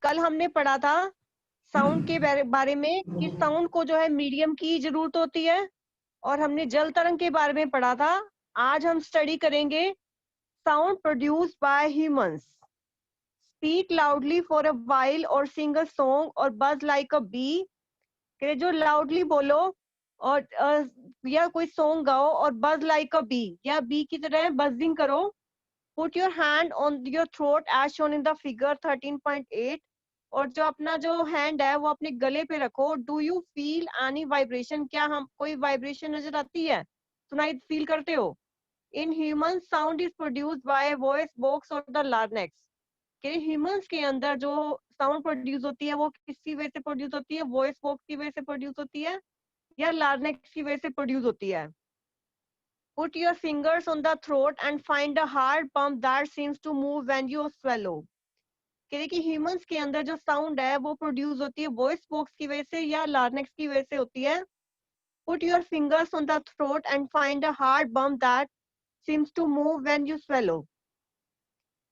कल हमने पढ़ा था साउंड के बारे में कि साउंड को जो है मीडियम की जरूरत होती है, और हमने जल तरंग के बारे में पढ़ा था। आज हम स्टडी करेंगे sound produced by humans. Speak loudly for a while और सिंग अ सॉन्ग और बज लाइक अ बी। कि जो लाउडली बोलो और या कोई सॉन्ग गाओ और बज लाइक अ बी या बी की तरह बजिंग करो। Put your hand on your throat as shown in the figure 13.8। और जो अपना जो हैंड है वो अपने गले पे रखो। Do you feel any vibration? क्या हम कोई वाइब्रेशन नजर आती है, सुनाई फील करते हो? In human sound is produced by voice box और द लार्नेक्स। कि ह्यूमंस के अंदर जो साउंड प्रोड्यूस होती है वो किसी वजह से प्रोड्यूस होती है? वॉइस बॉक्स की वजह से प्रोड्यूस होती है या लार्नेक्स की वजह से प्रोड्यूस होती है? Put your fingers on the throat and find a hard pump that seems to move when you swallow। कह रहे कि ह्यूमंस के अंदर जो साउंड है वो प्रोड्यूस होती है वॉइस बॉक्स की वजह से या लार्नेक्स की वजह से होती है। Put your fingers on the throat and find a hard bump that seems to move when you swallow।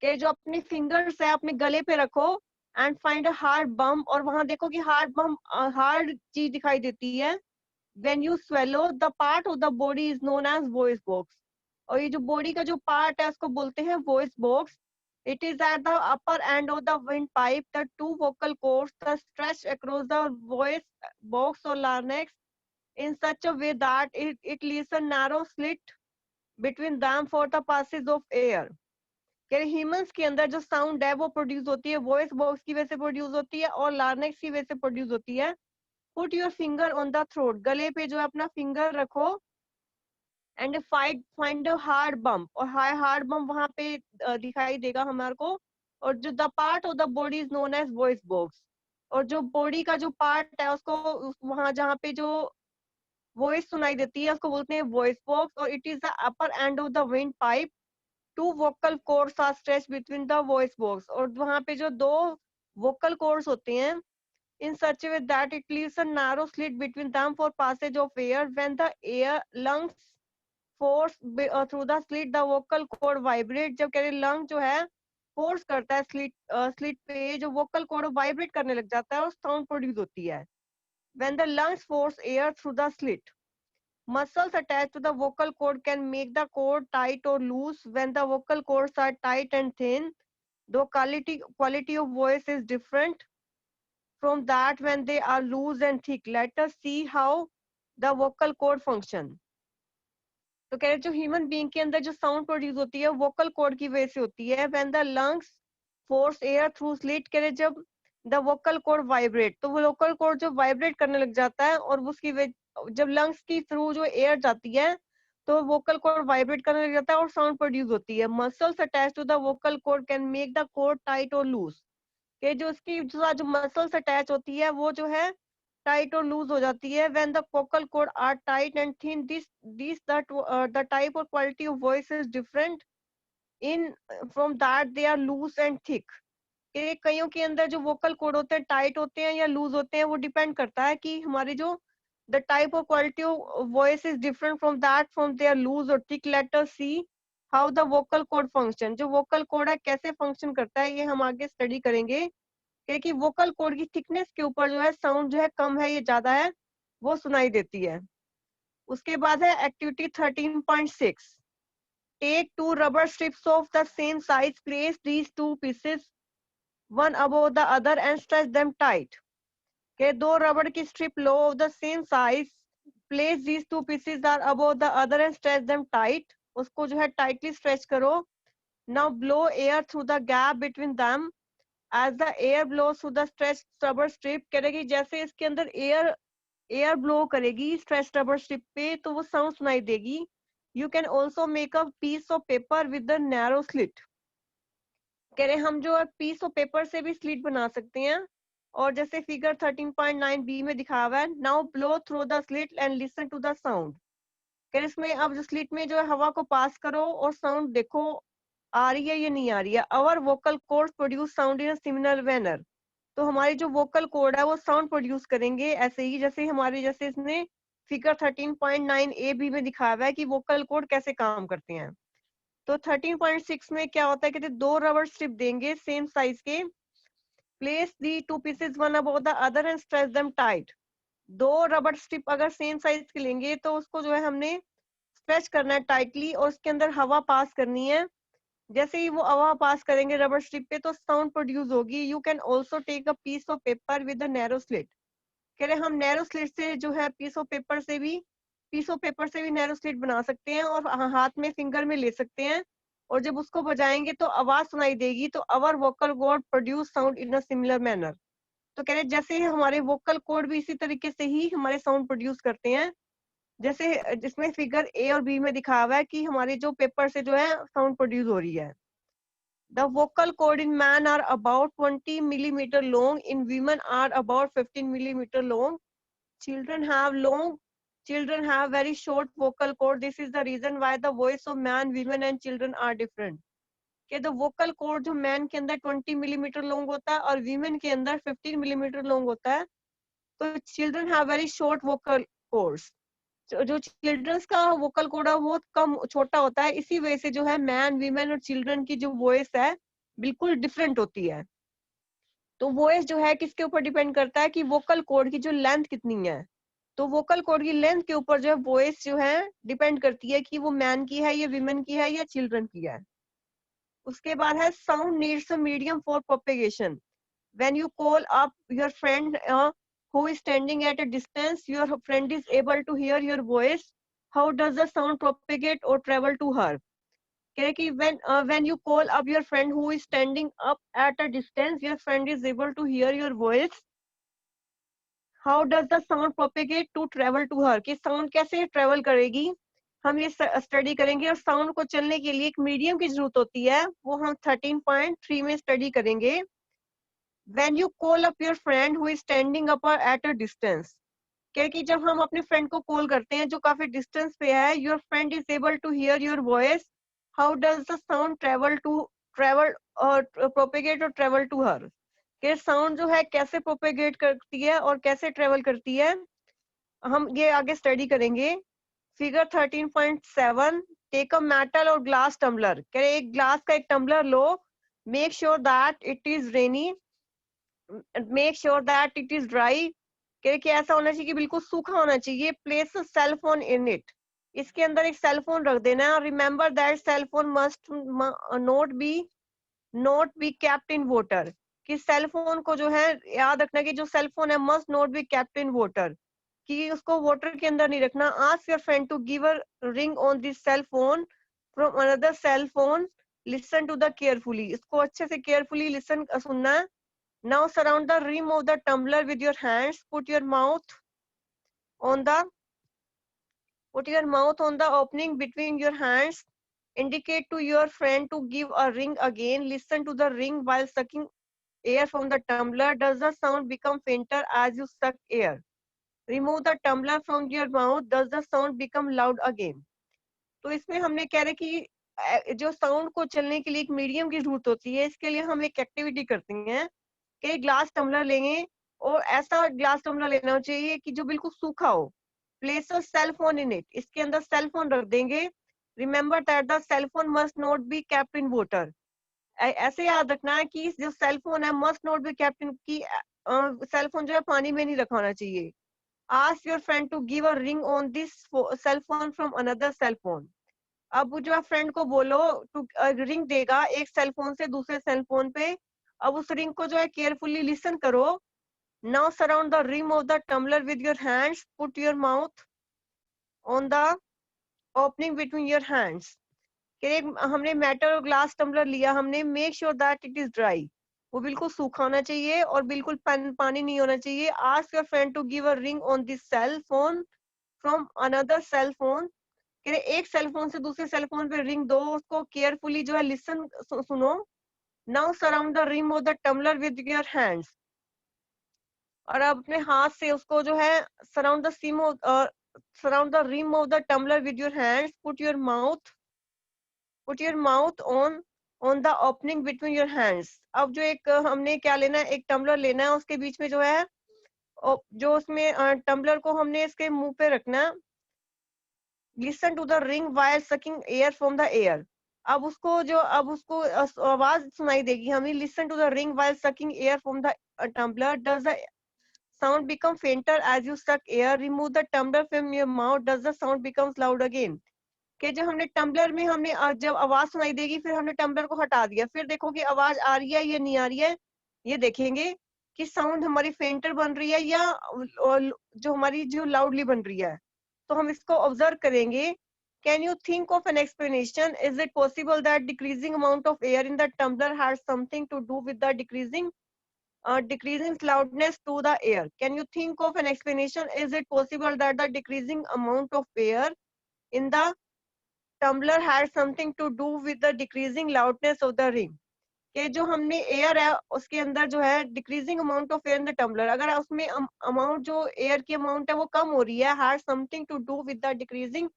कि जो अपने फिंगर्स है अपने गले पे रखो and find a hard bump, और वहां देखो कि हार्ड बम्प हार्ड चीज दिखाई देती है। when you swallow the part of the body is known as voice box। और ये जो बॉडी का जो पार्ट है उसको बोलते हैं voice box. it is at the upper end of the windpipe, the two vocal cords that stretch across the voice box or larynx in such a way that it leaves a narrow slit between them for the passage of air। Humans के अंदर जो sound है वो produce होती है voice box की वजह से प्रोड्यूस होती है और लार्नेक्स की वजह से प्रोड्यूस होती है। Put your finger on the throat, गले पे जो है अपना फिंगर रखो एंड फाइंड हार्ड बम्प, और हार्ड बम्प वहां पे दिखाई देगा हमारे को। और जो the part of the body is known as voice box, और जो बॉडी का जो पार्ट है उसको वहां जहाँ पे जो वॉइस सुनाई देती है उसको बोलते हैं वॉइस बॉक्स। और it is the upper end of the windpipe, two vocal cords are stretched between the voice box. और वहां पे जो दो वोकल कोर्ड्स होते हैं in such a way that it leaves a narrow slit between them for passage of air। when the air lungs force through the slit the vocal cord vibrate। जब कह रहे लंग जो है force करता है slit पे, जो vocal cord vibrate करने लग जाता है और साउंड प्रोड्यूस होती है। when the lungs force air through the slit, muscles attached to the vocal cord can make the cord tight or loose। when the vocal cords are tight and thin, the quality of voice is different from that when they are loose and thick। Let us see how the vocal cord function। तो कह रहे जो human being के अंदर जो sound produce होती है vocal cord की वजह से होती है। when the lungs force air through slit, कह रहे जब the vocal cord vibrate, तो वो वोकल कॉर्ड जो वाइब्रेट करने लग जाता है और उसकी जब लंग्स की थ्रू जो एयर जाती है तो वोकल कॉर्ड वाइब्रेट करने लग जाता है और साउंड प्रोड्यूस होती है। Muscles attach to the vocal cord can make the cord tight और लूज। कि जो उसकी जो मसल्स अटैच होती है वो जो है टाइट और लूज हो जाती है। when the vocal cord are tight and thin, the type or quality of voice is different in from that they are loose and thick। कि कईयों के अंदर जो वोकल कोड होते हैं टाइट होते हैं या लूज होते हैं, वो डिपेंड करता है कि हमारी जो the type of quality of voice is different from that from they are loose और thick. Let us see how the vocal cord function. जो वोकल कोड है कैसे फंक्शन करता है ये हम आगे स्टडी करेंगे कि वोकल कोड की थिकनेस के ऊपर जो है साउंड जो है कम है ये ज्यादा है वो सुनाई देती है। उसके बाद है activity 13.6। Take two rubber strips of the same size, place these two pieces one above the other and stretch them tight. के दो रबर की स्ट्रिप लो of the same size, place these two pieces are above the other and stretch them tight. उसको जो है tightly stretch करो। Now blow air through the gap between them as the air blows through the stretched rubber strip। कह रहे कि जैसे इसके अंदर एयर ब्लो करेगी stretched rubber strip पे तो वो साउंड सुनाई देगी। You can also make a piece of paper with the narrow slit। कह रहे हम जो पीस ऑफ पेपर से भी स्लिट बना सकते हैं, और जैसे फिगर 13.9 बी में दिखा हुआ है। Now blow through the slit and listen to the sound. कह रहे इसमें अब जो स्लिट में जो है हवा को पास करो और साउंड देखो आ रही है या नहीं आ रही है। Our vocal cord produce sound in similar manner. तो हमारी जो वोकल कोड है वो साउंड प्रोड्यूस करेंगे ऐसे ही जैसे हमारे जैसे इसने फिगर 13.9 ए बी में दिखाया हुआ है कि वोकल कोड कैसे काम करते हैं। तो 13.6 में क्या होता है कि दो रबर स्ट्रिप देंगे सेम साइज के, Place the two pieces one above the other and stretch them tight. दो रबर स्ट्रिप अगर सेम साइज के लेंगे तो उसको जो है हमने स्ट्रेच करना है टाइटली और उसके अंदर हवा पास करनी है। जैसे ही वो हवा पास करेंगे रबर स्ट्रिप पे तो साउंड प्रोड्यूस होगी। You can also take a piece of paper with a narrow slit. कह रहे हम नैरो स्लिट से जो है पीस ऑफ पेपर से भी नैरो स्लिट बना सकते हैं और हाथ में फिंगर में ले सकते हैं और जब उसको बजाएंगे तो आवाज सुनाई देगी। तो our vocal cord produce sound in a similar manner. तो कह रहे जैसे हमारे वोकल कॉर्ड भी इसी तरीके से ही हमारे साउंड प्रोड्यूस करते हैं, जैसे जिसमें फिगर ए और बी में दिखा हुआ है कि हमारे जो पेपर से जो है साउंड प्रोड्यूस हो रही है। The vocal cord in man are about 20 millimeter long. In women are about 15 millimeter long. Children have very short vocal cord. This is the reason why the voice of man, women and children are different. कि the vocal cord जो man के अंदर 20 millimeter long होता है और women के अंदर 15 millimeter long होता है, तो children have very short vocal cords. जो चिल्ड्रंस का वोकल कोड है बहुत कम छोटा होता है, इसी वजह से जो है मैन वीमेन और चिल्ड्रन की जो वॉइस है बिल्कुल डिफरेंट होती है। तो वॉइस जो है किसके ऊपर डिपेंड करता है कि वोकल कोड की जो लेंथ कितनी है। तो वोकल कोड की लेंथ के ऊपर जो है वॉइस जो है डिपेंड करती है कि वो मैन की है या विमेन की है या चिल्ड्रन की है। उसके बाद है sound needs a medium for propagation. When you call up your friend who is standing at a distance, your friend is able to hear your voice. How does the sound propagate or travel to her? कह कि when you call up your friend who is standing up at a distance, your friend is able to hear your voice. How does the sound propagate to travel to her? कि sound कैसे travel करेगी, हम ये study करेंगे। और sound को चलने के लिए एक मीडियम की जरूरत होती है, वो हम 13.3 में स्टडी करेंगे। When you call up your friend who is standing up at a distance, क्या कि जब हम अपने फ्रेंड को कॉल करते हैं जो काफी डिस्टेंस पे है, your friend is able to hear your voice. How does the sound travel or propagate or travel to her? कि साउंड जो है कैसे प्रोपेगेट करती है और कैसे ट्रेवल करती है, हम ये आगे स्टडी करेंगे। फिगर 13.7, टेक अ मेटल और ग्लास टम्बलर। कह एक ग्लास का एक टम्बलर लो, make sure that it is rainy, make sure that it is dry. कि ऐसा होना चाहिए कि बिल्कुल सूखा होना चाहिए। Place cell phone in it, इसके अंदर एक सेल फोन रख देना है। Remember that cell phone must not be kept in water, कि सेल फोन को जो है याद रखना कि जो सेल फोन है must not be kept in water, कि उसको वाटर के अंदर नहीं रखना। Ask your friend to give a ring on this cell phone from another cell phone, listen to the carefully, इसको अच्छे से केयरफुली लिसन सुनना है। Now surround the rim of the tumbler with your hands. Put your mouth on the opening between your hands. Indicate to your friend to give a ring again. Listen to the ring while sucking air from the tumbler. Does the sound become fainter as you suck air? Remove the tumbler from your mouth. Does the sound become loud again? तो इसमें हमने कह रहे कि जो sound को चलने के लिए एक मीडियम की जरूरत होती है, इसके लिए हम एक एक्टिविटी करते हैं कि ग्लास टम्बलर लेंगे और ऐसा ग्लास टम्बलर लेना चाहिए कि जो बिल्कुल सूखा हो। Place a cell phone in it, इसके अंदर सेल फोन रख देंगे। Remember that the cell phone must not be kept in water, ऐसे याद रखना है कि जो सेल फोन है must not be kept in, की सेल फोन जो है पानी में नहीं रखवाना चाहिए। Ask your friend to give a ring on this cell phone from another cell phone. अब जो फ्रेंड को बोलो टू रिंग देगा एक सेल फोन से दूसरे सेल फोन पे। अब उस रिंग को जो है केयरफुली लिसन करो। Now surround the rim of the tumbler with your hands, put your mouth on the opening between your hands. हमने मेटल और ग्लास टम्बलर लिया हमने, make sure that it is dry, वो बिल्कुल सूखा होना चाहिए और बिल्कुल पानी नहीं होना चाहिए। Ask your friend to give a ring on this cell phone from another cell phone. एक सेल फोन से दूसरे सेल फोन पे रिंग दो, उसको केयरफुली जो है लिसन सुनो। Now surround the rim of the tumbler with your hands, और अब अपने हाथ से उसको जो है surround the rim of the tumbler with your hands. Put your mouth on the opening between your hands. अब जो एक हमने क्या लेना है, एक टम्बलर लेना है, उसके बीच में जो है जो उसमें टम्बलर को हमने इसके मुंह पे रखना। Listen to the ring while sucking air from the air. अब उसको आवाज सुनाई देगी हमें, listen to the ring while sucking air from the tumbler, does the sound become fainter as you suck air, remove the tumbler from your mouth, does the sound becomes loud again. कि जब हमने tumbler में हमने जब आवाज सुनाई देगी, फिर हमने टम्बलर को हटा दिया, फिर देखो कि आवाज आ रही है या नहीं आ रही है, ये देखेंगे कि साउंड हमारी फेंटर बन रही है या जो हमारी जो लाउडली बन रही है। तो हम इसको ऑब्जर्व करेंगे। Can you think of an explanation? Is it possible that decreasing amount of air in the tumbler has something to do with the decreasing loudness to the air? Can you think of an explanation? Is it possible that the decreasing amount of air in the tumbler had something to do with the decreasing loudness of the ring? कि जो हमने air है उसके अंदर जो है decreasing amount of air in the tumbler, अगर उसमें अमाउंट जो एयर की अमाउंट है वो कम हो रही है, had something to do with the decreasing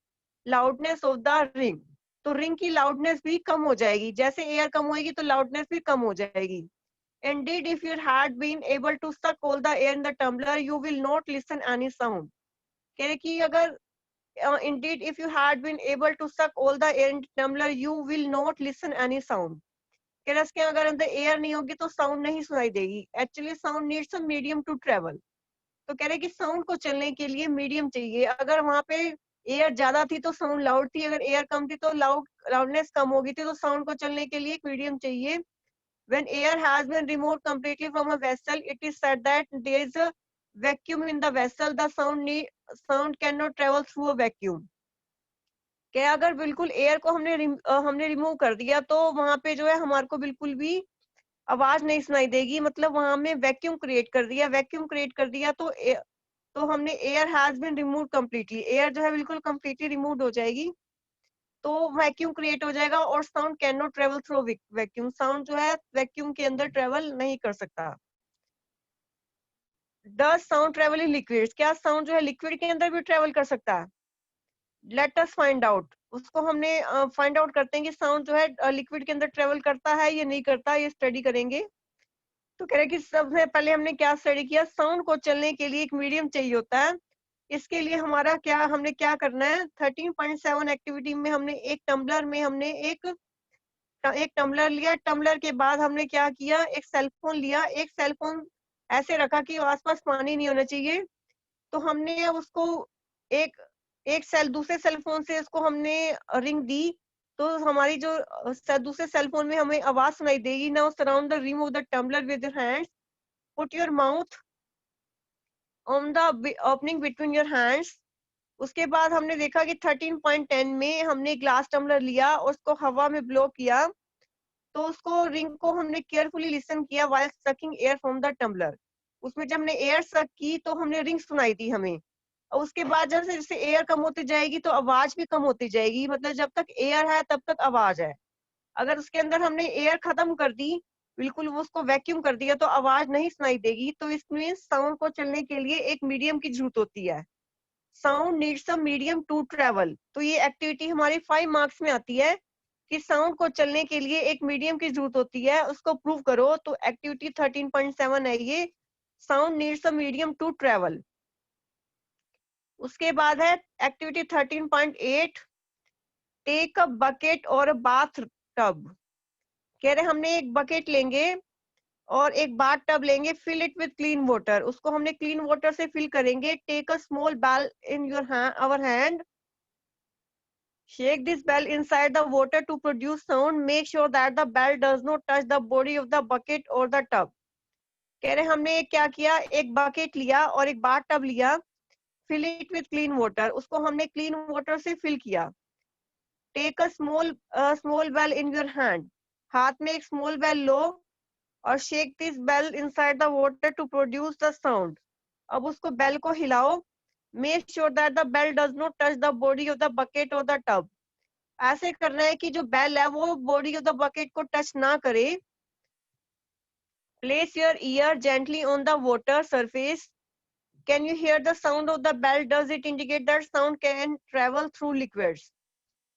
loudness of the ring, तो रिंग की लाउडनेस भी कम हो जाएगी। जैसे एयर कम होगी तो लाउडनेस भी कम हो जाएगी। Indeed, if you had been able to suck all the air in the tumbler, you will not listen any sound. कह रहे कि अगर indeed if you had been able to suck all the air in the tumbler, you will not listen any sound. कह रहे इसके अगर अंदर air नहीं होगी तो साउंड नहीं सुनाई देगी। Actually sound needs a medium to travel. तो कह रहे कि साउंड को चलने के लिए मीडियम चाहिए। अगर वहां पे एयर ज्यादा थी तो साउंड लाउड थी, अगर एयर कम थी तो लाउडनेस कम होगी थी, तो साउंड को चलने के लिए एक मीडियम चाहिए। When air has been removed completely from a vessel, it is said that there is a vacuum in the vessel. The sound cannot travel through a vacuum. कि अगर बिल्कुल एयर को हमने रिमूव कर दिया तो वहां पे जो है हमारे को बिल्कुल भी आवाज नहीं सुनाई देगी, मतलब वहां में वैक्यूम क्रिएट कर दिया। वैक्यूम क्रिएट कर दिया तो हमने air has been remove completely, air जो है बिल्कुल कम्प्लीटली रिमूव हो जाएगी, तो वैक्यूम क्रिएट हो जाएगा और sound can not travel through vacuum. Sound जो है वैक्यूम के अंदर ट्रेवल नहीं कर सकता। Does sound travel in liquids? क्या साउंड जो है लिक्विड के अंदर भी ट्रेवल कर सकता है? Let us find out. उसको हमने फाइंड आउट करते हैं कि साउंड जो है लिक्विड के अंदर ट्रेवल करता है या नहीं करता, ये स्टडी करेंगे। तो कह रहे कि सबसे पहले हमने क्या स्टडी किया, साउंड को चलने के लिए एक मीडियम चाहिए होता है। इसके लिए हमने क्या करना है, 13.7 एक्टिविटी में हमने एक टम्बलर में हमने एक टम्बलर लिया। टम्बलर के बाद हमने क्या किया, एक सेलफोन लिया। एक सेलफोन ऐसे रखा कि आसपास पानी नहीं होना चाहिए, तो हमने अब उसको एक दूसरे सेलफोन से उसको हमने रिंग दी, तो हमारी जो दूसरे सेलफोन में हमें आवाज सुनाई देगी। Now surround the rim of the tumbler with your hands, put your mouth on the opening between your hands. उसके बाद हमने देखा कि 13.10 में हमने ग्लास टम्बलर लिया और उसको हवा में ब्लो किया, तो उसको रिंग को हमने केयरफुली लिसन किया while sucking air from the tumbler. उसमें जब हमने एयर सक की तो हमने रिंग सुनाई दी हमें, और उसके बाद जब जैसे एयर कम होती जाएगी तो आवाज भी कम होती जाएगी, मतलब जब तक एयर है तब तक आवाज है। अगर उसके अंदर हमने एयर खत्म कर दी, बिल्कुल वो उसको वैक्यूम कर दिया, तो आवाज नहीं सुनाई देगी। तो इसमें साउंड को चलने के लिए एक मीडियम की जरूरत होती है। Sound needs a medium to travel. तो ये एक्टिविटी हमारी 5 मार्क्स में आती है कि साउंड को चलने के लिए एक मीडियम की जरूरत होती है, उसको प्रूव करो। तो एक्टिविटी 13.7 है ये, sound needs a medium to travel. उसके बाद है एक्टिविटी 13.8, टेक अ बकेट और बाथ टब। कह रहे हमने एक बकेट लेंगे और एक बाथ टब लेंगे, fill it with clean water. उसको हमने क्लीन वाटर से फिल करेंगे। Take a small bell in your our hand, shake this bell inside the water to produce sound, make sure that the bell does not touch the body of the bucket or the tub। कह रहे हमने क्या किया, एक bucket लिया और एक bath tub लिया, fill it with clean water, उसको हमने क्लीन वाटर से फिल किया। Take a small bell in your hand, हाथ में एक स्मॉल बेल लो और shake this bell inside the water to produce the sound. अब उसको बेल को हिलाओ, make sure that the bell does not touch the body of the bucket और द टब। ऐसे करना है कि जो बेल है वो बॉडी ऑफ द बकेट को टच ना करे। Place your ear gently on the water surface, can you hear the sound of the bell, does it indicate that sound can travel through liquids.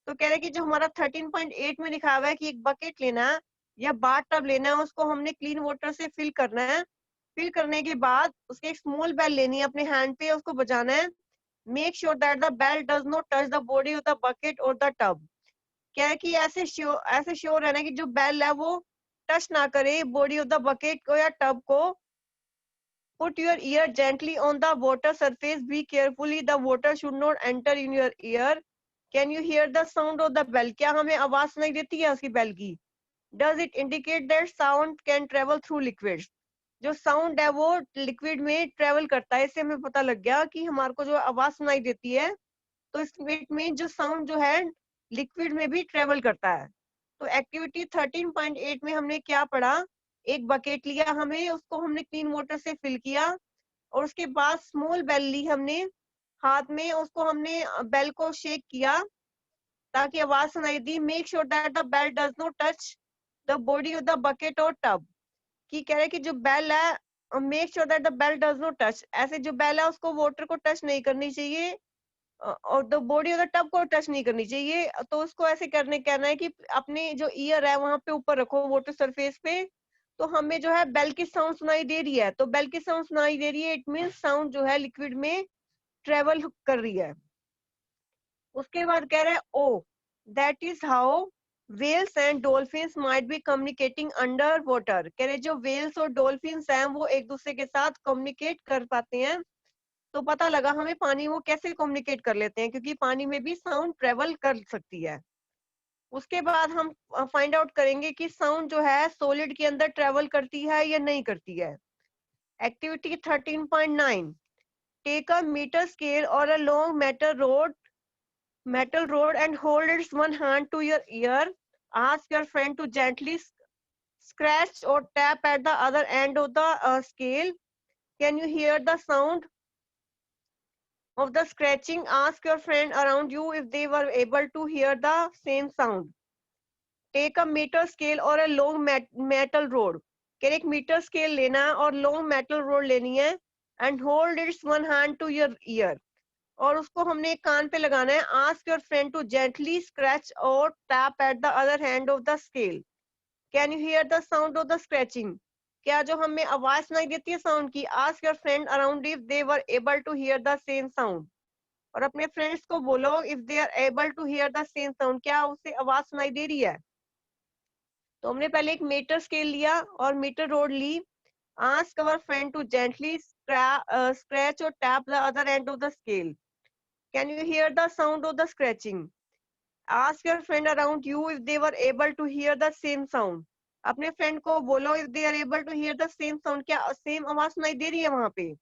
तो कह रहे कि जो हमारा 13.8 में लिखा हुआ है कि एक बकेट लेना है या बाथ टब लेना है, उसको हमने क्लीन वाटर से फिल करना है। फिल करने के बाद उसके एक स्मॉल बेल लेनी है अपने हैंड पे, उसको बजाना है। Make sure that the bell does not touch the body of the bucket और द टब। क्या है कि ऐसे श्योर रहना कि जो बेल है वो टच ना करे बॉडी ऑफ द बकेट को या टब को। Put your ear gently on the water surface. Be carefully. The water should not enter in your ear. Can you hear the sound of the bell? क्या हमें आवाज सुनाई देती है उसकी बेल की? Does it indicate that sound can travel through liquids? जो sound है वो लिक्विड में ट्रेवल करता है। इससे हमें पता लग गया कि हमारे को जो आवाज सुनाई देती है तो इसमें में जो साउंड जो है लिक्विड में भी ट्रेवल करता है। तो एक्टिविटी 13.8 में हमने क्या पढ़ा? एक बकेट लिया, हमें उसको हमने क्लीन वाटर से फिल किया और उसके बाद स्मॉल बेल ली हमने हाथ में, उसको हमने बेल को शेक किया ताकि आवाज सुनाई दी। Make sure that the bell does not touch the body of the bucket और टब। कि कह रहे कि जो बेल है make sure that the bell does not touch, ऐसे जो बेल है उसको वाटर को टच नहीं करनी चाहिए और the body of the tub को टच नहीं करनी चाहिए। तो उसको ऐसे कहना है कि अपने जो ईयर है वहां पे ऊपर रखो वाटर सरफेस पे। तो हमें जो है बेल की साउंड सुनाई दे रही है, तो बेल की साउंड सुनाई दे रही है, इट मीन साउंड जो है लिक्विड में ट्रेवल कर रही है। उसके बाद कह रहा है oh that is how whales and dolphins might be communicating under water. कह रहे जो वेल्स और डॉल्फिन्स हैं वो एक दूसरे के साथ कम्युनिकेट कर पाते हैं। तो पता लगा हमें पानी वो कैसे कम्युनिकेट कर लेते हैं, क्योंकि पानी में भी साउंड ट्रेवल कर सकती है। उसके बाद हम फाइंड आउट करेंगे कि साउंड जो है सॉलिड के अंदर ट्रेवल करती है या नहीं करती है। Activity 13.9 take a metre scale और a long metal rod and hold its one hand to your ear. Ask your friend to gently scratch or tap at the other end of the scale. Can you hear the sound of the scratching? Ask your friend around you if they were able to hear the same sound. Take a meter scale or a long metal rod. कि एक metre scale लेना और long metal rod लेनी है and hold its one hand to your ear, और उसको हमने एक कान पे लगाना है। Ask your friend to gently scratch और tap at the other hand of the scale. Can you hear the sound of the scratching? क्या जो हमें आवाज सुनाई देती है साउंड की? Ask your friend around if they were able to hear the same sound. और अपने फ्रेंड्स को बोलो if they are able to hear the same sound, क्या उसे आवाज सुनाई दे रही है? तो हमने पहले एक मीटर स्केल लिया और मीटर रोड ली। Ask our friend to gently scratch और tap the other end of the scale. Can you hear the sound of the scratching? Ask your friend around you if they were able to hear the same sound. अपने friend को बोलो if they are able to hear the same sound, क्या same आवाज सुनाई दे रही है वहां पे?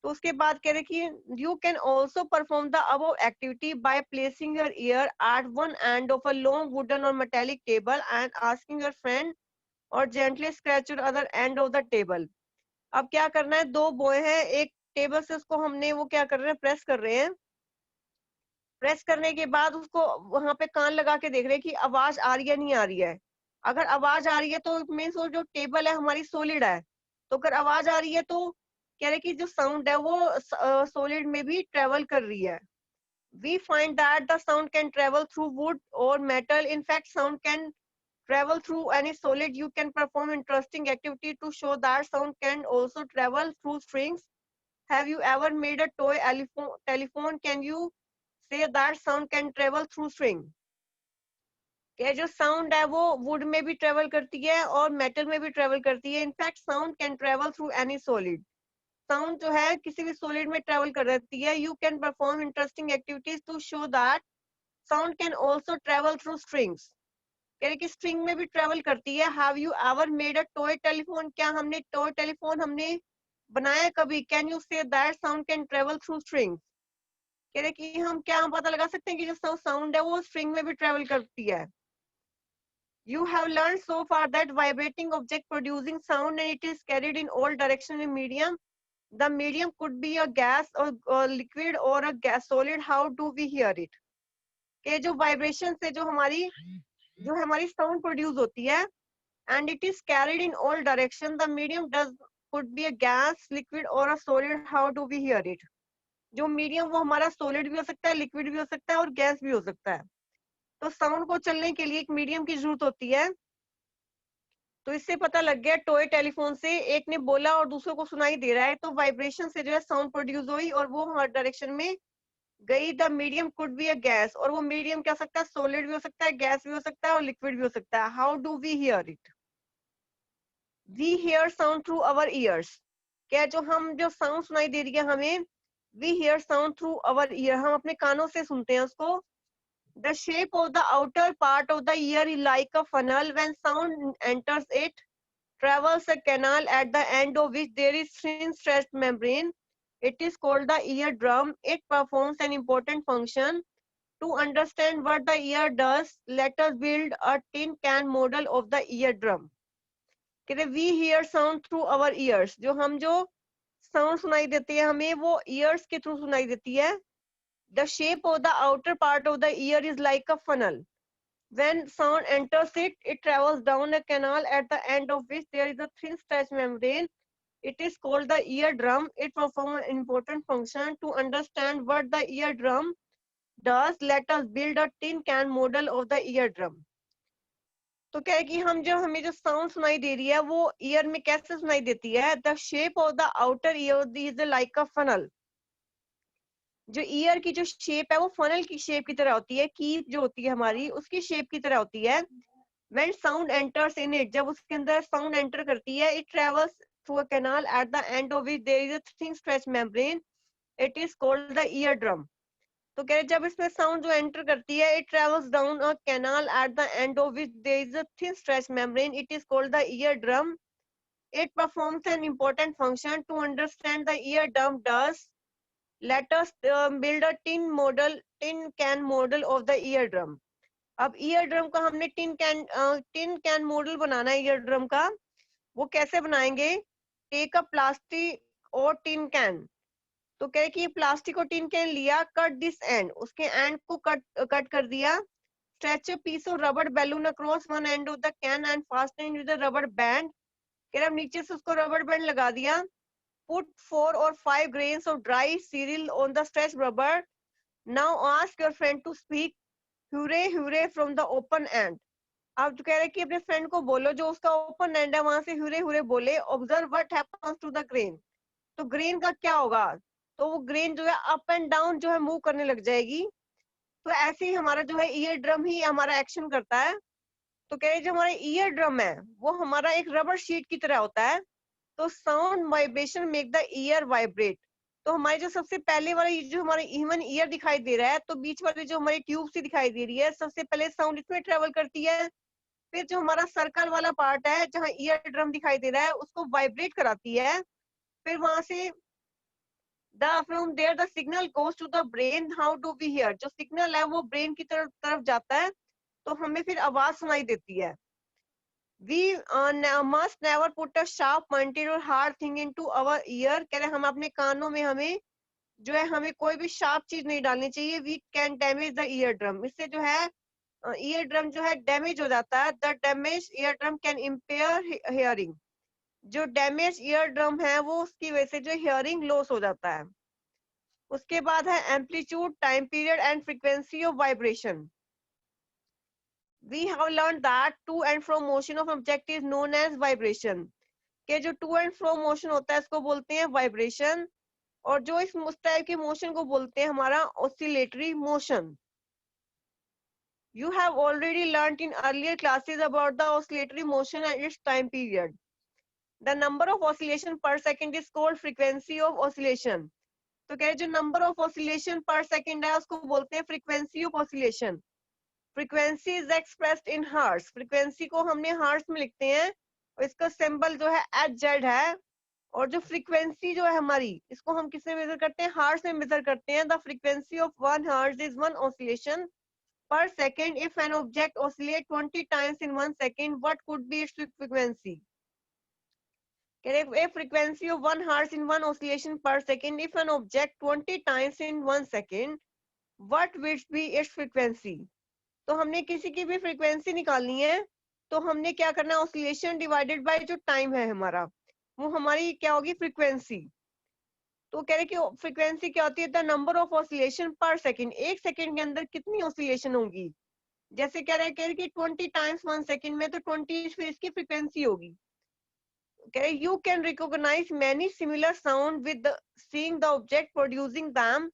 तो उसके बाद कह रहे कि you can also perform the above activity by placing your ear at one end of a long wooden or metallic table and asking your friend or gently scratch your other end of the table. अब क्या करना है, दो boy हैं एक table से, उसको हमने वो क्या कर रहे हैं, प्रेस कर रहे हैं। प्रेस करने के बाद उसको वहां पे कान लगा के देख रहे हैं कि आवाज आ रही है नहीं आ रही है। अगर आवाज आ रही है तो मीन्स वो जो टेबल है हमारी सॉलिड है। तो अगर आवाज आ रही है तो कह रहे कि जो साउंड है वो सॉलिड में भी ट्रेवल कर रही है। We find that the sound can travel through wood और metal. In fact sound can travel through any solid. You can perform interesting activity to show that sound can also travel through strings. Have you ever made a toy telephone? Can you say that sound can travel through string? कि जो sound है वो would में भी travel करती है और metal में भी ट्रेवल करती है। In fact sound can travel through any solid. Sound जो है किसी भी सॉलिड में ट्रेवल कर सकती है। You can perform interesting activities to show that sound can also travel through strings. कह रहे कि स्ट्रिंग में भी ट्रेवल करती है। Have you ever made a toy telephone? क्या हमने टॉय टेलीफोन हमने बनाया कभी? Can you say that sound can travel through strings? कह रहे कि हम क्या पता लगा सकते हैं कि जो साउंड है वो स्ट्रिंग में भी ट्रेवल करती है। You have learned so far that vibrating object producing sound and it is carried in all direction in medium. The medium could be a gas or liquid or a gas solid. How do we hear it? कि जो vibration से जो हमारी sound produce होती है and it is carried in all direction. The medium could be a gas, liquid or a solid. How do we hear it? जो medium वो हमारा सॉलिड भी हो सकता है, लिक्विड भी हो सकता है और गैस भी हो सकता है। तो साउंड को चलने के लिए एक मीडियम की जरूरत होती है। तो इससे पता लग गया टॉय टेलीफोन से एक ने बोला और दूसरों को सुनाई दे रहा है, तो वाइब्रेशन से जो है साउंड प्रोड्यूस हुई और वो हर डायरेक्शन में गई। The medium could be a gas, और वो मीडियम क्या हो सकता है, सॉलिड भी हो सकता है, गैस भी हो सकता है और लिक्विड भी हो सकता है। How do we hear it? We hear sound through our ears. क्या जो साउंड सुनाई दे रही है हमें, we hear sound through our ear, हम अपने कानों से सुनते हैं उसको। The shape of the outer part of the ear is like a funnel, when sound enters it travels a canal at the end of which there is thin stretched membrane. It is called the eardrum. It performs an important function. To understand what the ear does, let us build a tin can model of the eardrum. कहते we hear sound through our ears. जो sound सुनाई देती है हमें, वो ears के through सुनाई देती है. The shape of the outer part of the ear is like a funnel. When sound enters it, it travels down a canal at the end of which there is a thin stretched membrane. It is called the eardrum. It performs an important function. To understand what the eardrum does, let us build a tin can model of the eardrum. तो क्या है कि हमें जो sound सुनाई दे रही है वो ईयर में कैसे सुनाई देती है? The shape of the outer ear is like a funnel. जो ईयर की जो शेप है वो फनल की शेप की तरह होती है, की जो होती है हमारी उसकी शेप की तरह होती है। When sound enters in it, जब उसके अंदर साउंड एंटर करती है, it travels through a canal at the end of which there is a thin stretched membrane. It is called the eardrum. तो कह रहे जब इसमें साउंड जो एंटर करती है, it travels down a canal at the end of which there is a thin stretched membrane. It is called the eardrum. It performs an important function. To understand the eardrum does, let us build a tin can model of the eardrum. अब ear drum का हमने tin can model बनाना है ear drum का। वो कैसे बनाएंगे? Take a plastic और tin can. तो कह कि प्लास्टिक और टिन कैन लिया, कट दिस एंड, उसके एंड को कट कर दिया। Stretch a piece of rubber balloon across one end of the can and fasten with the rubber band. कह रहे नीचे से उसको रबर बैंड लगा दिया। Put 4 or 5 grains of dry cereal on the stretched rubber. Now ask your friend to speak hure hure from the open end. आप जो कह रहे कि अपने फ्रेंड को बोलो जो उसका ओपन एंड है वहां से hure hure बोले। Observe what happens to the grain. तो ग्रेन का क्या होगा? तो वो ग्रेन जो है अप एंड डाउन जो है मूव करने लग जाएगी। तो ऐसे ही हमारा जो है ईयर ड्रम ही हमारा एक्शन करता है। तो कह रहे जो हमारा ईयर ड्रम है वो हमारा एक रबर शीट की तरह होता है। तो sound vibration make the year vibrate. तो हमारे जो सबसे पहले वाला जो हमारा ह्यूमन ईयर दिखाई दे रहा है, तो बीच वाली जो हमारी ट्यूब सी दिखाई दे रही है, सबसे पहले साउंड इसमें ट्रेवल करती है। फिर जो हमारा सर्कल वाला पार्ट है जहाँ ईयर ड्रम दिखाई दे रहा है उसको वाइब्रेट कराती है। फिर वहां से from there the signal goes to the brain. How do we hear? जो सिग्नल है वो ब्रेन की तरफ जाता है, तो हमें फिर आवाज सुनाई देती है। We must never put a sharp pointed और hard thing into our ear. कह रहे हम अपने कानों में हमें कोई भी शार्प चीज नहीं डालनी चाहिए। We can damage the ear drum. इससे जो है ईयर ड्रम जो है डैमेज हो जाता है। The damage ear drum can impair hearing. जो डैमेज ईयर ड्रम है वो उसकी वजह से जो हियरिंग लॉस हो जाता है। उसके बाद है amplitude, time period and frequency of vibration. We have learn that to and fro motion of object is known as vibration. के जो टू एंड फ्रो मोशन होता है इसको बोलते हैं वाइब्रेशन। और जो इस टाइप के मोशन को बोलते हैं हमारा oscillatory motion. You have already learnt in earlier classes about the oscillatory motion and its time period. The number of oscillation per second is called frequency of oscillation. तो कह रहे जो number of oscillation per second है उसको बोलते हैं frequency of oscillation. Frequency is expressed in hertz. Frequency को हमने hertz में लिखते हैं और इसका symbol जो है Hz है। और जो frequency जो है हमारी इसको हम किसमें मेजर करते हैं? hertz में मेजर करते हैं। The frequency of 1 hertz is 1 oscillation per second. If an object oscillates 20 times in 1 second, what could be its frequency? A frequency of 1 hertz in 1 oscillation per second. If an object 20 times in 1 second, what would be its frequency? तो हमने किसी की भी frequency निकालनी है तो हमने क्या करना है? ऑसिलेशन डिवाइडेड बाय जो टाइम है हमारा, वो हमारी क्या होगी? फ्रीक्वेंसी। तो कह रहे कि फ्रीक्वेंसी क्या होती है? द नंबर ऑफ ऑसिलेशन पर सेकंड। एक सेकंड के अंदर कितनी ऑसिलेशन होगी? जैसे कह रहे हैं कि 20 टाइम्स 1 सेकंड में, तो 20 फिर इसकी फ्रीक्वेंसी होगी। कह रहे you can recognise many similar sound with seeing the object producing them.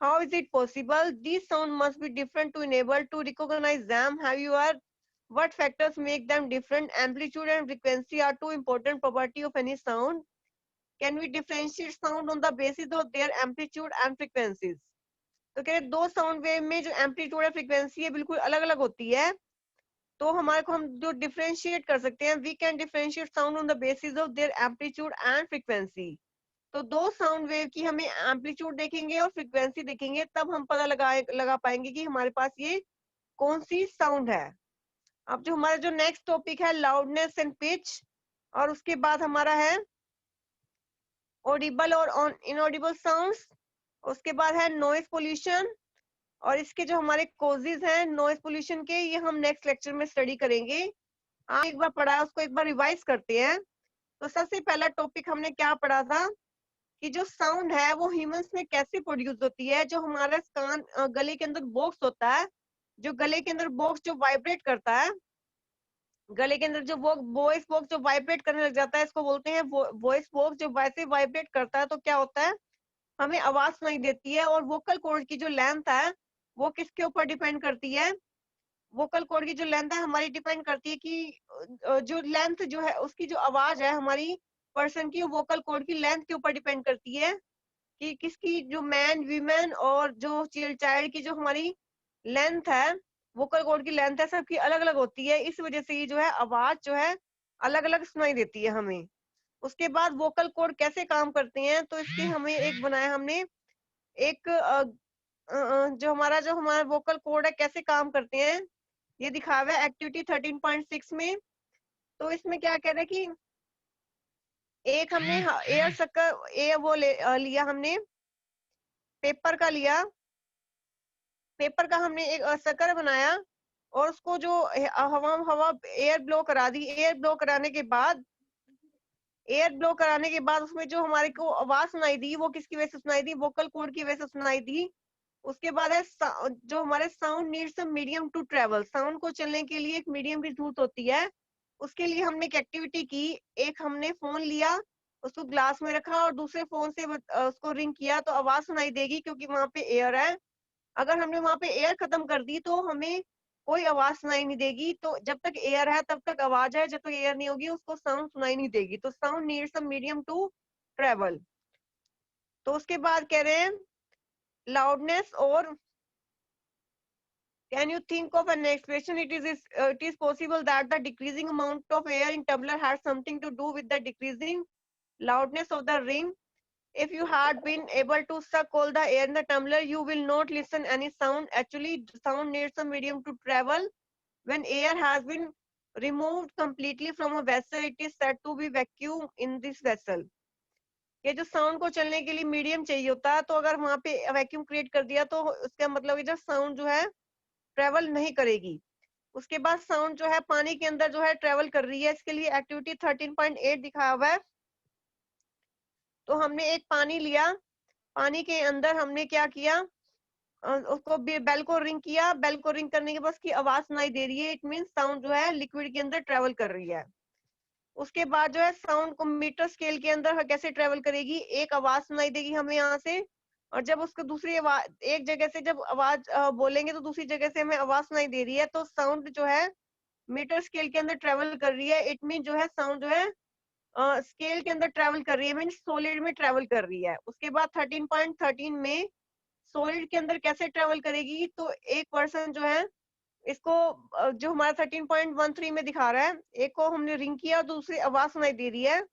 How is it possible? These sounds must be different to enable to recognize them. However, what factors make them different? Amplitude and frequency are two important property of any sound. Can we differentiate sound on the basis of their amplitude and frequencies? तो कह रहे दो sound wave में जो amplitude और frequency है बिल्कुल अलग अलग होती है, तो हमारे को हम जो डिफरेंशिएट कर सकते हैं, we can differentiate sound on the basis of their amplitude and frequency. तो दो साउंड वेव की हमें एम्पलीट्यूड देखेंगे और फ्रीक्वेंसी देखेंगे, तब हम पता लगा पाएंगे कि हमारे पास ये कौन सी साउंड है। अब जो हमारा जो नेक्स्ट टॉपिक है लाउडनेस एंड पिच, और उसके बाद हमारा है ऑडिबल और इनऑडिबल साउंड्स, उसके बाद है नॉइज पोल्यूशन, और इसके जो हमारे कोजेज हैं नॉइज पोल्यूशन के, ये हम नेक्स्ट लेक्चर में स्टडी करेंगे। आप एक बार पढ़ा है उसको एक बार रिवाइज करते हैं। तो सबसे पहला टॉपिक हमने क्या पढ़ा था कि जो साउंड है वो ह्यूमंस में कैसे प्रोड्यूस होती है। जो हमारा कान गले के अंदर बॉक्स होता है, जो गले के अंदर बॉक्स जो वाइब्रेट करता है, गले के अंदर जो वो वॉइस बॉक्स जो वाइब्रेट करने लग जाता है, इसको बोलते हैं वॉइस बॉक्स। जो वैसे वाइब्रेट करता है तो क्या होता है, हमें आवाज सुनाई देती है। और वोकल कॉर्ड की जो लेंथ है वो किसके ऊपर डिपेंड करती है, वोकल कॉर्ड की जो लेंथ है हमारी डिपेंड करती है कि जो लेंथ जो है उसकी जो आवाज है हमारी पर्सन की, वोकल कॉर्ड की लेंथ के ऊपर डिपेंड करती है कि किसकी, जो मैन वीमेन और जो चाइल्ड की जो हमारी लेंथ है, वोकल कॉर्ड की लेंथ है, सबकी अलग अलग होती है। इस वजह से ये जो है आवाज जो है अलग अलग सुनाई देती है हमें। उसके बाद वोकल कॉर्ड कैसे काम करते हैं, तो इसके हमें एक बनाया हमने एक जो हमारा वोकल कॉर्ड है कैसे काम करते हैं, ये दिखा हुआ है एक्टिविटी 13.6 में। तो इसमें क्या कह रहा है कि एक हमने एयर शक्कर लिया, हमने पेपर का लिया, पेपर का हमने एक शक्कर बनाया और उसको जो हवा एयर ब्लो करा दी। एयर ब्लो कराने के बाद उसमें जो हमारे को आवाज सुनाई दी वो किसकी वजह से सुनाई दी, वोकल कॉर्ड की वजह से सुनाई दी। उसके बाद है जो हमारे sound needs a medium to travel, sound को चलने के लिए एक मीडियम की जरूरत होती है। उसके लिए हमने एक एक्टिविटी की, एक हमने फोन लिया, उसको ग्लास में रखा और दूसरे फोन से उसको रिंग किया तो आवाज सुनाई देगी क्योंकि वहां पे एयर है। अगर हमने वहां पे एयर खत्म कर दी तो हमें कोई आवाज सुनाई नहीं देगी। तो जब तक एयर है तब तक आवाज है, जब तक एयर नहीं होगी उसको साउंड सुनाई नहीं देगी। तो sound needs a medium to travel. तो उसके बाद कह रहे हैं लाउडनेस और can you think of an expression, it is possible that the decreasing amount of air in tumbler has something to do with the decreasing loudness of the ring. If you had been able to suck all the air in the tumbler, you will not listen any sound. Actually, sound needs a medium to travel. When air has been removed completely from a vessel, it is said to be vacuum in this vessel. ये जो sound को चलने के लिए medium चाहिए होता है, तो अगर वहां पे वैक्यूम क्रिएट कर दिया तो उसका मतलब इधर साउंड जो है ट्रेवल नहीं करेगी। उसके बाद साउंड जो है पानी के अंदर जो है ट्रेवल कर रही है, इसके लिए एक्टिविटी 13.8 दिखाया हुआ है। तो हमने एक पानी लिया, पानी के अंदर हमने क्या किया, उसको बेल को रिंग किया, बेल को रिंग करने के बाद उसकी आवाज सुनाई दे रही है, इट मीन साउंड जो है लिक्विड के अंदर ट्रेवल कर रही है। उसके बाद जो है साउंड को मीटर स्केल के अंदर कैसे ट्रेवल करेगी, एक आवाज सुनाई देगी हमें यहाँ से, और जब उसको दूसरी आवाज एक जगह से जब आवाज बोलेंगे तो दूसरी जगह से हमें आवाज सुनाई दे रही है। तो साउंड जो है मीटर स्केल के अंदर ट्रेवल कर रही है, इट मीन जो है साउंड जो है स्केल के अंदर ट्रेवल कर रही है, मीन सॉलिड में ट्रेवल कर रही है। उसके बाद 13.13 में सॉलिड के अंदर कैसे ट्रेवल करेगी, तो एक पर्सन जो है इसको जो हमारा 13.13 में दिखा रहा है, एक को हमने रिंग किया, दूसरी आवाज सुनाई दे रही है।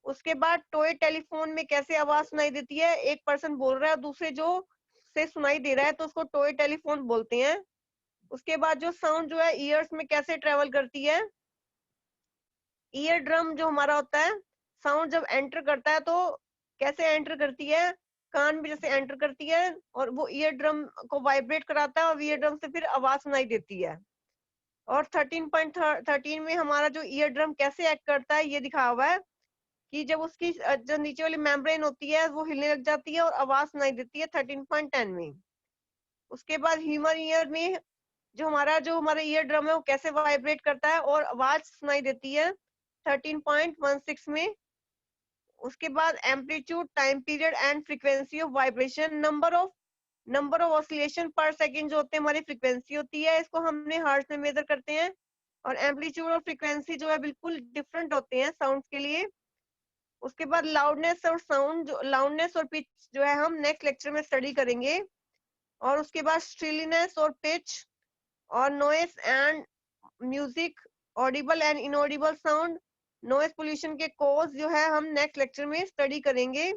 उसके बाद टॉय टेलीफोन में कैसे आवाज सुनाई देती है, एक पर्सन बोल रहा है दूसरे जो से सुनाई दे रहा है तो उसको टॉय टेलीफोन बोलते हैं। उसके बाद जो साउंड जो है ईयर्स में कैसे ट्रेवल करती है, ईयर ड्रम जो हमारा होता है, साउंड जब एंटर करता है तो कैसे एंटर करती है, कान में जैसे एंटर करती है और वो ईयर ड्रम को वाइब्रेट कराता है और ईयर ड्रम से फिर आवाज सुनाई देती है। और 13.13 में हमारा जो ईयर ड्रम कैसे एक्ट करता है ये दिखा हुआ है कि जब उसकी जो नीचे वाली मेम्ब्रेन होती है वो हिलने लग जाती है और आवाज सुनाई देती है 13.10 में। उसके बाद ह्यूमन ईयर में जो हमारा ईयर ड्रम है वो कैसे वाइब्रेट करता है और आवाज सुनाई देती है 13.16 में। उसके बाद amplitude, time period and frequency of vibration, number of number of oscillation पर सेकंड जो होते हैं हमारी फ्रीक्वेंसी होती है, इसको हमने हर्ट्ज में मेजर करते हैं। और एम्पलीट्यूड और फ्रीक्वेंसी जो है बिल्कुल डिफरेंट होते हैं साउंड के लिए। उसके बाद लाउडनेस और साउंड, लाउडनेस और पिच जो है हम नेक्स्ट लेक्चर में स्टडी करेंगे। और उसके बाद स्ट्रिलीनेस और पिच और noise and music, Audible and inaudible sound, noise pollution के कॉज जो है हम नेक्स्ट लेक्चर में स्टडी करेंगे।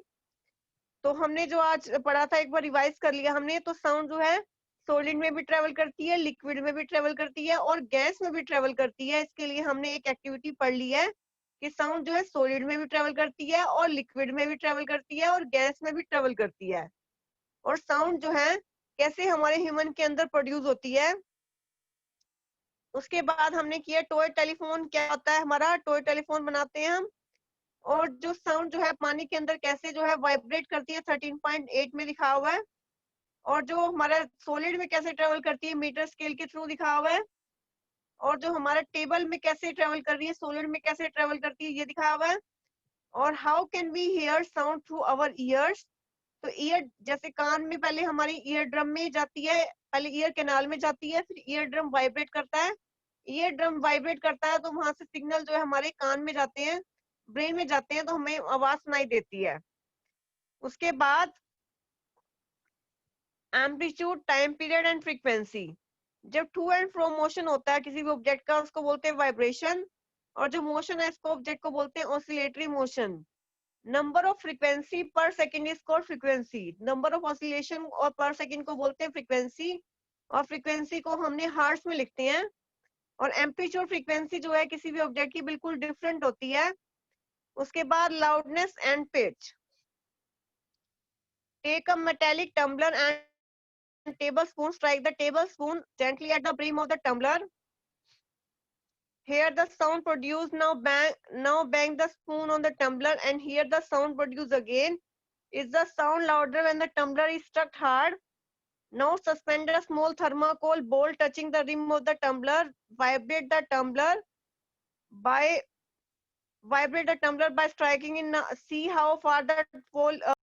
तो हमने जो आज पढ़ा था एक बार रिवाइज कर लिया हमने। तो साउंड जो है सॉलिड में भी ट्रेवल करती है, लिक्विड में भी ट्रेवल करती है और गैस में भी ट्रेवल करती है। इसके लिए हमने एक एक्टिविटी पढ़ ली है कि साउंड जो है सॉलिड में भी ट्रेवल करती है और लिक्विड में भी ट्रेवल करती है और गैस में भी ट्रेवल करती है। और साउंड जो है कैसे हमारे ह्यूमन के अंदर प्रोड्यूस होती है। उसके बाद हमने किया टॉय टेलीफोन क्या होता है हमारा, टॉय टेलीफोन बनाते हैं हम। और जो साउंड जो है पानी के अंदर कैसे जो है वाइब्रेट करती है 13.8 में लिखा हुआ है। और जो हमारा सॉलिड में कैसे ट्रेवल करती है मीटर स्केल के थ्रू दिखा हुआ है। और जो हमारा टेबल में कैसे ट्रेवल कर रही है, सॉलिड में कैसे ट्रेवल करती है, ये दिखा हुआ है। और how can we hear sound through our ears. तो ईयर जैसे कान में पहले हमारी ईयर ड्रम में जाती है, पहले ईयर कैनाल में जाती है, फिर ईयर ड्रम वाइब्रेट करता है। ईयर ड्रम वाइब्रेट करता है तो वहां से सिग्नल जो है हमारे कान में जाते हैं, ब्रेन में जाते हैं, तो हमें आवाज सुनाई देती है। उसके बाद amplitude, time period and frequency. जब टू एंड फ्रो मोशन होता है किसी भी ऑब्जेक्ट का उसको बोलते हैं वाइब्रेशन। और जो मोशन है इसको ऑब्जेक्ट को बोलते हैं oscillatory motion. Number of frequency per second is called frequency. Number of oscillation और पर सेकंड को बोलते हैं फ्रीक्वेंसी। और फ्रीक्वेंसी को हमने हर्ट्ज में लिखते हैं। और एम्पलीट्यूड फ्रीक्वेंसी जो है किसी भी ऑब्जेक्ट की बिल्कुल डिफरेंट होती है। उसके बाद loudness and pitch. Take a metallic tumbler and tablespoon, strike the tablespoon gently at the brim of the tumbler. Hear the sound produced. Now bang the spoon on the tumbler and hear the sound produced again. Is the sound louder when the tumbler is struck hard? Now suspend a small thermocol bowl touching the rim of the tumbler. Vibrate the tumbler by striking in. See how far the bowl